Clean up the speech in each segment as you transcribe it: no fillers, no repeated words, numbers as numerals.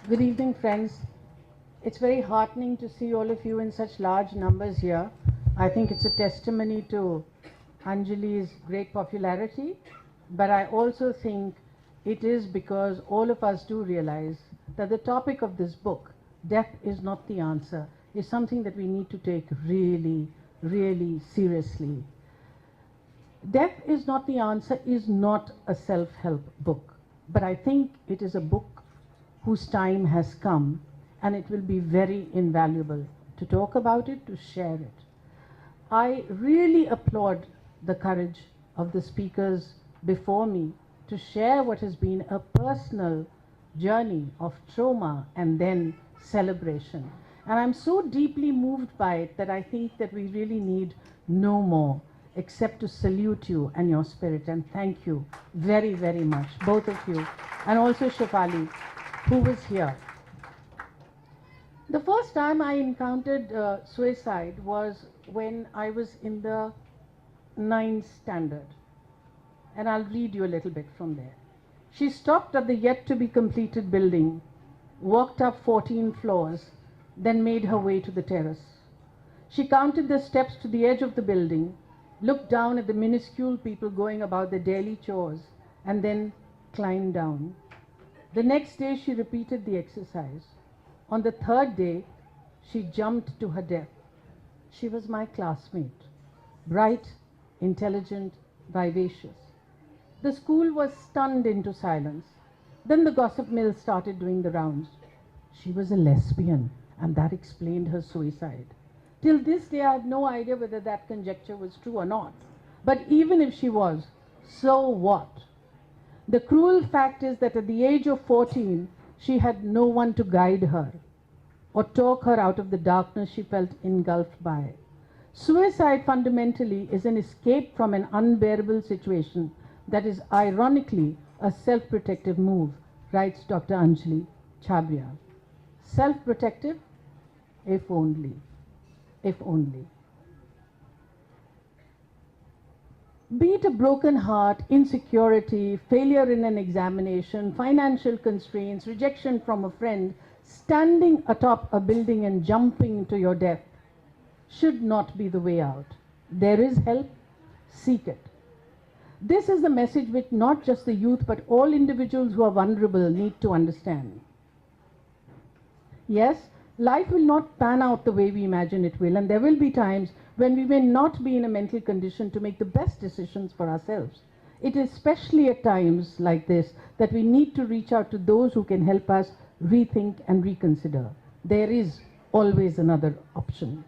Good evening, friends. It's very heartening to see all of you in such large numbers here. I think it's a testimony to Anjali's great popularity, but I also think it is because all of us do realize that the topic of this book, Death is Not the Answer, is something that we need to take really, really seriously. Death is Not the Answer is not a self-help book, but I think it is a book whose time has come, and it will be very invaluable to talk about it, to share it. I really applaud the courage of the speakers before me to share what has been a personal journey of trauma and then celebration. And I'm so deeply moved by it that I think that we really need no more except to salute you and your spirit, and thank you very, very much, both of you, and also Shefali, who was here. The first time I encountered suicide was when I was in the 9th standard. And I'll read you a little bit from there. She stopped at the yet to be completed building, walked up 14 floors, then made her way to the terrace. She counted the steps to the edge of the building, looked down at the minuscule people going about their daily chores, and then climbed down. The next day she repeated the exercise. On the third day, she jumped to her death. She was my classmate, bright, intelligent, vivacious. The school was stunned into silence. Then the gossip mill started doing the rounds. She was a lesbian, and that explained her suicide. Till this day, I have no idea whether that conjecture was true or not. But even if she was, so what? The cruel fact is that at the age of 14, she had no one to guide her or talk her out of the darkness she felt engulfed by. Suicide fundamentally is an escape from an unbearable situation that is ironically a self-protective move, writes Dr. Anjali, Chhabria. Self-protective? If only. If only. Be it a broken heart, insecurity, failure in an examination, financial constraints, rejection from a friend, standing atop a building and jumping to your death should not be the way out. There is help, seek it. This is the message which not just the youth but all individuals who are vulnerable need to understand. Yes, life will not pan out the way we imagine it will, and there will be times when we may not be in a mental condition to make the best decisions for ourselves. It is especially at times like this that we need to reach out to those who can help us rethink and reconsider. There is always another option.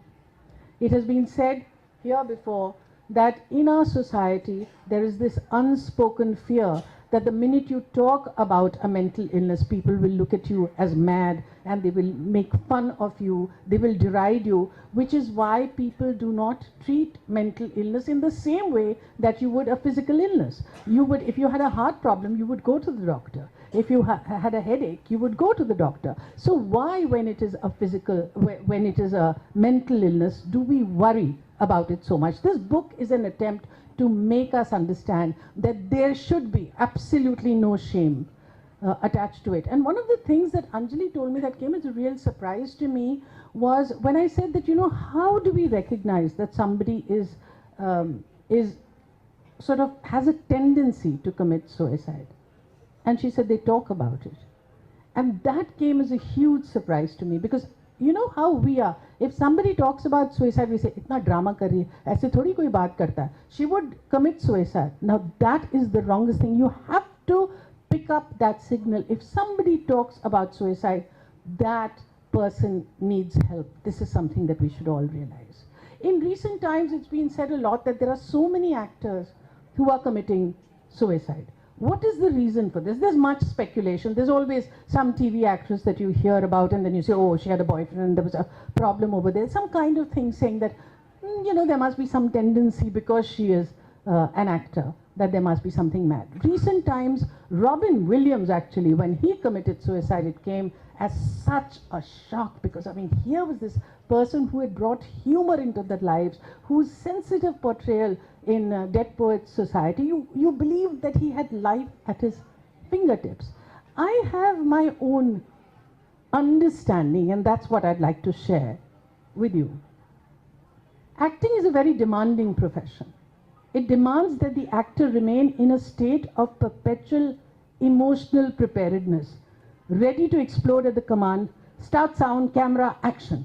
It has been said here before that in our society there is this unspoken fear that the minute you talk about a mental illness, people will look at you as mad and they will make fun of you, they will deride you, which is why people do not treat mental illness in the same way that you would a physical illness. You would, if you had a heart problem, you would go to the doctor. If you had a headache, you would go to the doctor. So why, when it is a physical, when it is a mental illness, do we worry about it so much? This book is an attempt to make us understand that there should be absolutely no shame attached to it. And one of the things that Anjali told me that came as a real surprise to me was when I said that, you know, how do we recognize that somebody is sort of has a tendency to commit suicide? And she said they talk about it. And that came as a huge surprise to me, because you know how we are. If somebody talks about suicide, we say, "Itna drama kar rahi hai, aise thodi koi baat karta hai." She would commit suicide. Now that is the wrongest thing. You have to pick up that signal. If somebody talks about suicide, that person needs help. This is something that we should all realize. In recent times, it's been said a lot that there are so many actors who are committing suicide. What is the reason for this? There's much speculation. There's always some TV actress that you hear about and then you say, oh, she had a boyfriend and there was a problem over there. Some kind of thing saying that, you know, there must be some tendency because she is an actor, that there must be something mad. Recent times, Robin Williams actually, when he committed suicide, it came as such a shock, because I mean, here was this person who had brought humor into their lives, whose sensitive portrayal in Dead Poets Society, you believe that he had life at his fingertips. I have my own understanding, and that's what I'd like to share with you. Acting is a very demanding profession. It demands that the actor remain in a state of perpetual emotional preparedness, ready to explode at the command, start sound, camera, action.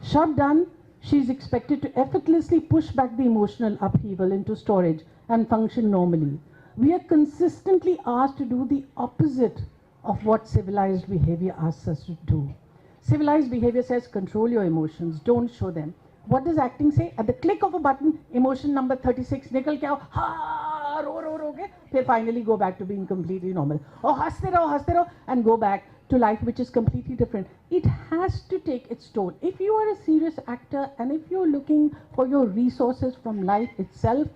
Shot done, she is expected to effortlessly push back the emotional upheaval into storage and function normally. We are consistently asked to do the opposite of what civilized behavior asks us to do. Civilized behavior says control your emotions, don't show them. What does acting say? At the click of a button, emotion number 36, nikal ke aao, ha, ro ke, फिर finally go back to being completely normal. Oh, हंसते रहो, and go back to life which is completely different. It has to take its toll. If you are a serious actor and if you're looking for your resources from life itself,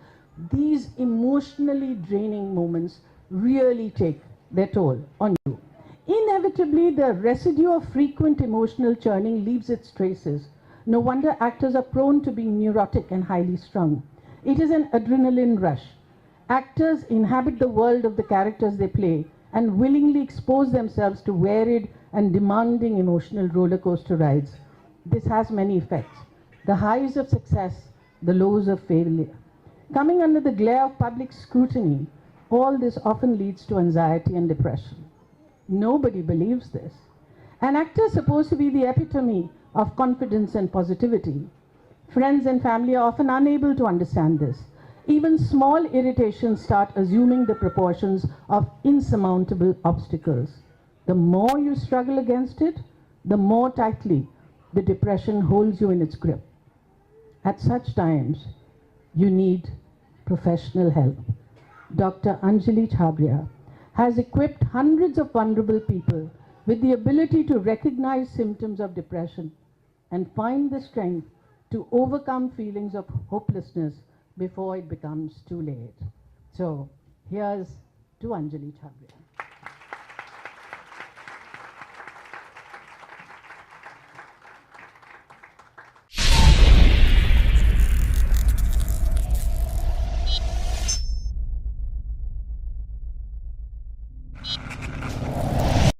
these emotionally draining moments really take their toll on you. Inevitably, the residue of frequent emotional churning leaves its traces. No wonder actors are prone to being neurotic and highly strung. It is an adrenaline rush. Actors inhabit the world of the characters they play and willingly expose themselves to varied and demanding emotional roller coaster rides. This has many effects. The highs of success, the lows of failure. Coming under the glare of public scrutiny, all this often leads to anxiety and depression. Nobody believes this. An actor is supposed to be the epitome of confidence and positivity. Friends and family are often unable to understand this. Even small irritations start assuming the proportions of insurmountable obstacles. The more you struggle against it, the more tightly the depression holds you in its grip. At such times, you need professional help. Dr. Anjali Chhabria has equipped hundreds of vulnerable people with the ability to recognize symptoms of depression and find the strength to overcome feelings of hopelessness before it becomes too late. So, here's to Anjali Chhabria.